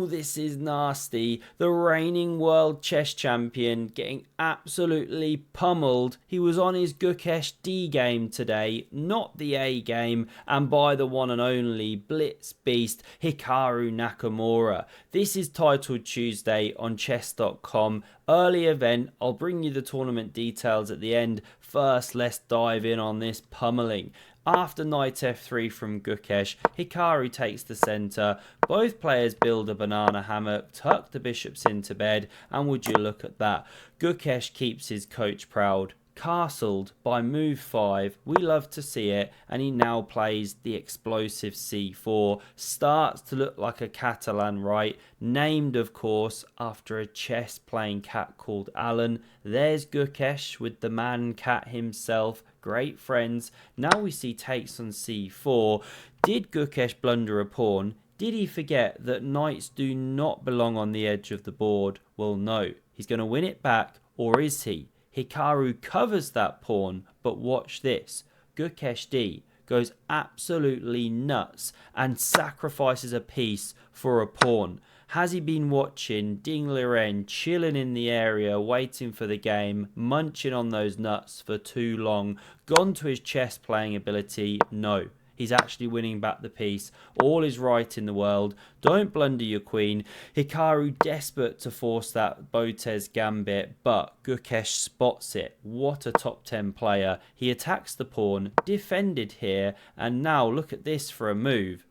this is nasty. The reigning world chess champion getting absolutely pummeled. He was on his Gukesh D game today, not the A game, and by the one and only Blitz Beast Hikaru Nakamura. This is titled Tuesday on chess.com. Early event. I'll bring you the tournament details at the end. First, let's dive in on this pummeling. After knight f3 from Gukesh, Hikaru takes the centre. Both players build a banana hammock, tuck the bishops into bed, and would you look at that, Gukesh keeps his coach proud. Castled by move 5, we love to see it, and he now plays the explosive c4. Starts to look like a Catalan right, named of course after a chess playing cat called Alan. There's Gukesh with the man cat himself, great friends. Now we see takes on c4. Did Gukesh blunder a pawn? Did he forget that knights do not belong on the edge of the board? Well, no. He's going to win it back, or is he? Hikaru covers that pawn, but watch this. Gukesh D goes absolutely nuts and sacrifices a piece for a pawn. Has he been watching Ding Liren chilling in the area, waiting for the game, munching on those nuts for too long, gone to his chess playing ability? No. He's actually winning back the piece. All is right in the world. Don't blunder your queen. Hikaru desperate to force that Botez gambit, but Gukesh spots it. What a top 10 player. He attacks the pawn, defended here, and now look at this for a move.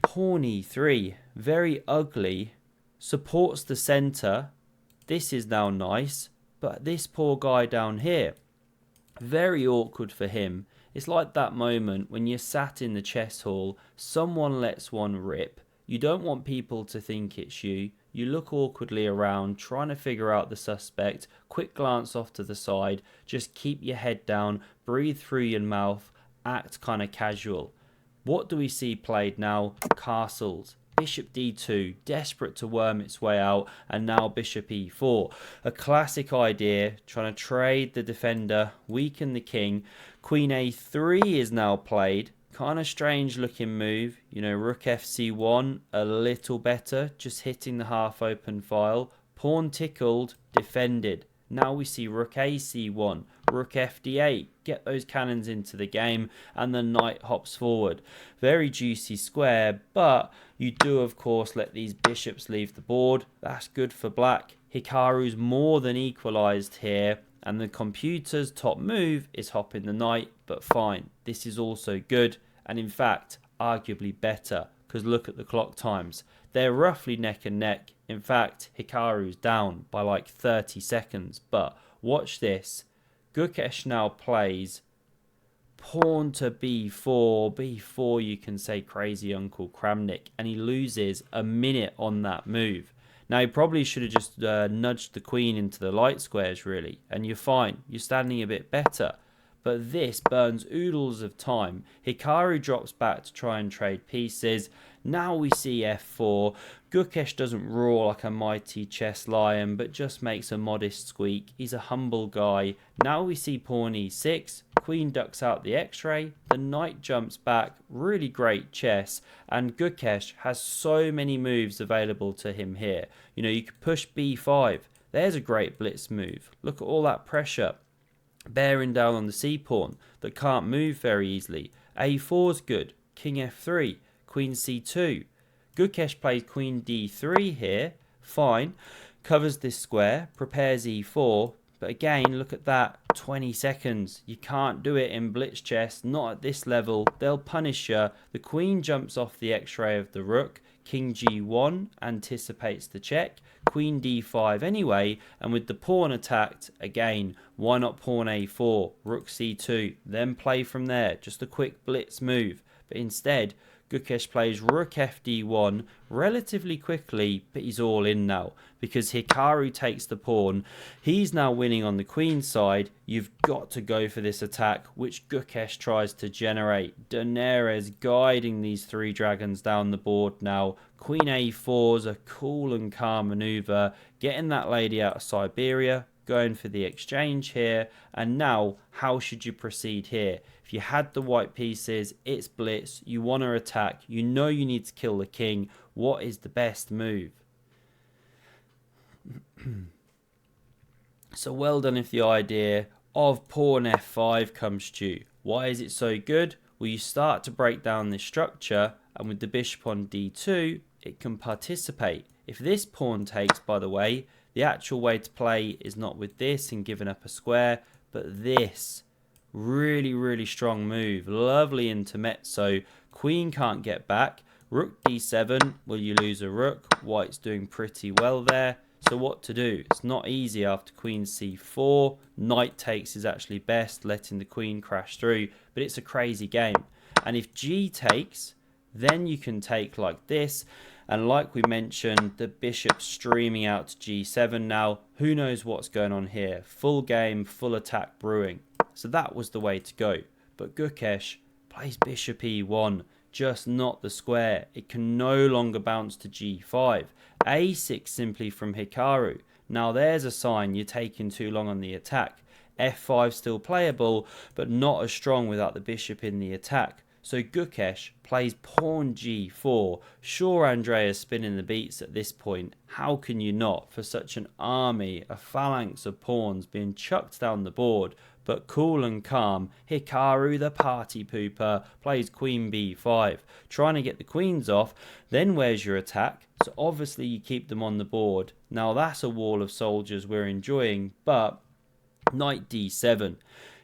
Pawn e3, very ugly, supports the centre. This is now nice, but this poor guy down here, very awkward for him. It's like that moment when you're sat in the chess hall, someone lets one rip. You don't want people to think it's you. You look awkwardly around, trying to figure out the suspect. Quick glance off to the side. Just keep your head down, breathe through your mouth, act kind of casual. What do we see played now? Castles. Bishop d2, desperate to worm its way out, and now bishop e4. A classic idea, trying to trade the defender, weaken the king. Queen a3 is now played. Kind of strange looking move. You know, rook fc1, a little better, just hitting the half open file. Pawn tickled, defended. Now we see rook ac1, rook fd8, get those cannons into the game, and the knight hops forward. Very juicy square, but you do of course let these bishops leave the board. That's good for black. Hikaru's more than equalised here, and the computer's top move is hopping the knight, but fine. This is also good, and in fact, arguably better, because look at the clock times. They're roughly neck and neck. In fact, Hikaru's down by like 30 seconds. But watch this. Gukesh now plays pawn to b4. b4, you can say crazy Uncle Kramnik. And he loses a minute on that move. Now, he probably should have just nudged the queen into the light squares, really. And you're fine. You're standing a bit better. But this burns oodles of time. Hikaru drops back to try and trade pieces. Now we see f4. Gukesh doesn't roar like a mighty chess lion, but just makes a modest squeak. He's a humble guy. Now we see pawn e6. Queen ducks out the x-ray. The knight jumps back. Really great chess. And Gukesh has so many moves available to him here. You know, you could push b5. There's a great blitz move. Look at all that pressure bearing down on the c-pawn that can't move very easily. a4's good. King f3. Queen c2. Gukesh plays queen d3 here. Fine. Covers this square. Prepares e4. But again, look at that. 20 seconds. You can't do it in blitz chess. Not at this level. They'll punish you. The queen jumps off the x-ray of the rook. King g1 anticipates the check. Queen d5 anyway. And with the pawn attacked, again, why not pawn a4? Rook c2. Then play from there. Just a quick blitz move. But instead, Gukesh plays rook fd1 relatively quickly, but he's all in now because Hikaru takes the pawn. He's now winning on the queen side. You've got to go for this attack, which Gukesh tries to generate. Daenerys guiding these three dragons down the board now. Queen a4 is a cool and calm maneuver, getting that lady out of Siberia, going for the exchange here. And now, how should you proceed here? If you had the white pieces, it's blitz, you want to attack, you know you need to kill the king. What is the best move? So well done if the idea of pawn f5 comes due. Why is it so good? Well, you start to break down this structure, and with the bishop on d2, it can participate. If this pawn takes, by the way, the actual way to play is not with this and giving up a square, but this. Really, really strong move. Lovely intermezzo. Queen can't get back. Rook d7, well, you lose a rook. White's doing pretty well there. So what to do? It's not easy after queen c4. Knight takes is actually best, letting the queen crash through. But it's a crazy game. And if g takes, then you can take like this. And like we mentioned, the bishop streaming out to g7 now. Who knows what's going on here? Full game, full attack brewing. So that was the way to go. But Gukesh plays bishop e1. Just not the square. It can no longer bounce to g5. a6 simply from Hikaru. Now there's a sign you're taking too long on the attack. f5 still playable, but not as strong without the bishop in the attack. So Gukesh plays pawn g4. Sure, Andrea's spinning the beats at this point. How can you not, for such an army, a phalanx of pawns being chucked down the board? But cool and calm, Hikaru the party pooper plays queen b5, trying to get the queens off. Then where's your attack? So obviously you keep them on the board. Now that's a wall of soldiers we're enjoying, but knight d7.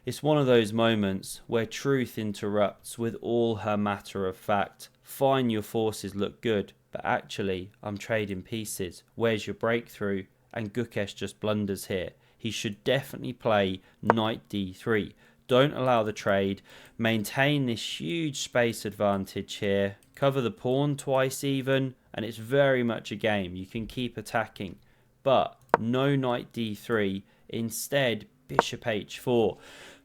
It's one of those moments where truth interrupts with all her matter of fact. Fine, your forces look good, but actually I'm trading pieces. Where's your breakthrough? And Gukesh just blunders here. He should definitely play knight d3. Don't allow the trade. Maintain this huge space advantage here. Cover the pawn twice even, and it's very much a game. You can keep attacking, but no knight d3. Instead, bishop h4.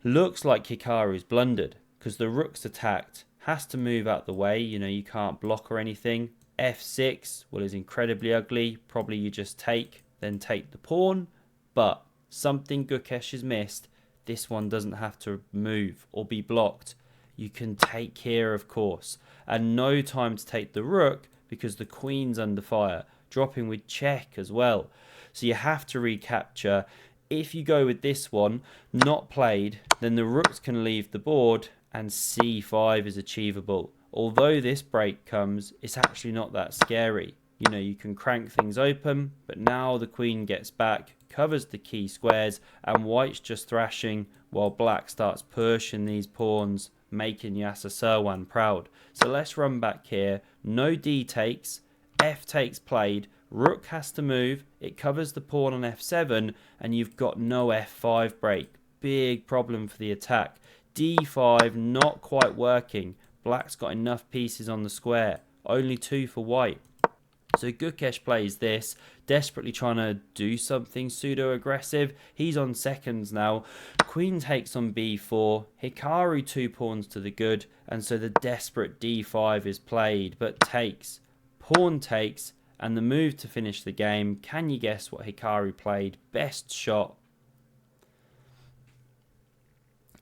Looks like Hikaru's blundered because the rook's attacked. Has to move out the way. You know, you can't block or anything. f6, well, is incredibly ugly. Probably you just take, then take the pawn, but something Gukesh has missed. This one doesn't have to move or be blocked. You can take here, of course. And no time to take the rook because the queen's under fire. Dropping with check as well. So you have to recapture. If you go with this one, not played, then the rooks can leave the board and c5 is achievable. Although this break comes, it's actually not that scary. You know, you can crank things open, but now the queen gets back, covers the key squares, and white's just thrashing while black starts pushing these pawns, making Yasser Serwan proud. So let's run back here. No d takes, f takes played, rook has to move, it covers the pawn on f7, and you've got no f5 break. Big problem for the attack. d5 not quite working. Black's got enough pieces on the square, only 2 for white. So Gukesh plays this, desperately trying to do something pseudo-aggressive. He's on seconds now. Queen takes on b4. Hikaru 2 pawns to the good, and so the desperate d5 is played, but takes. Pawn takes, and the move to finish the game. Can you guess what Hikaru played? Best shot.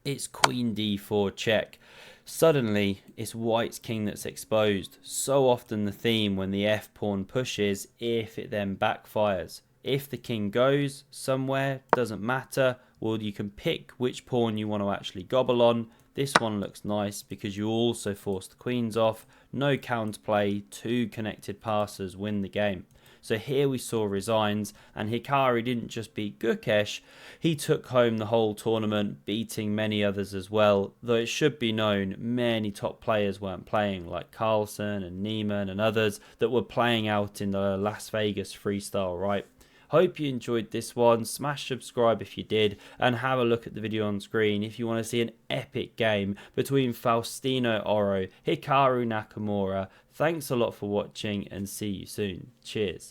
It's queen d4 check. Suddenly, it's white's king that's exposed. So often the theme when the f-pawn pushes, if it then backfires. If the king goes somewhere, doesn't matter. Well, you can pick which pawn you want to actually gobble on. This one looks nice because you also force the queens off. No counterplay, 2 connected passes win the game. So here we saw resigns, and Hikaru didn't just beat Gukesh, he took home the whole tournament, beating many others as well, though it should be known many top players weren't playing, like Carlsen and Neiman and others that were playing out in the Las Vegas freestyle, right? Hope you enjoyed this one. Smash subscribe if you did, and have a look at the video on screen if you want to see an epic game between Faustino Oro, Hikaru Nakamura. Thanks a lot for watching, and see you soon. Cheers.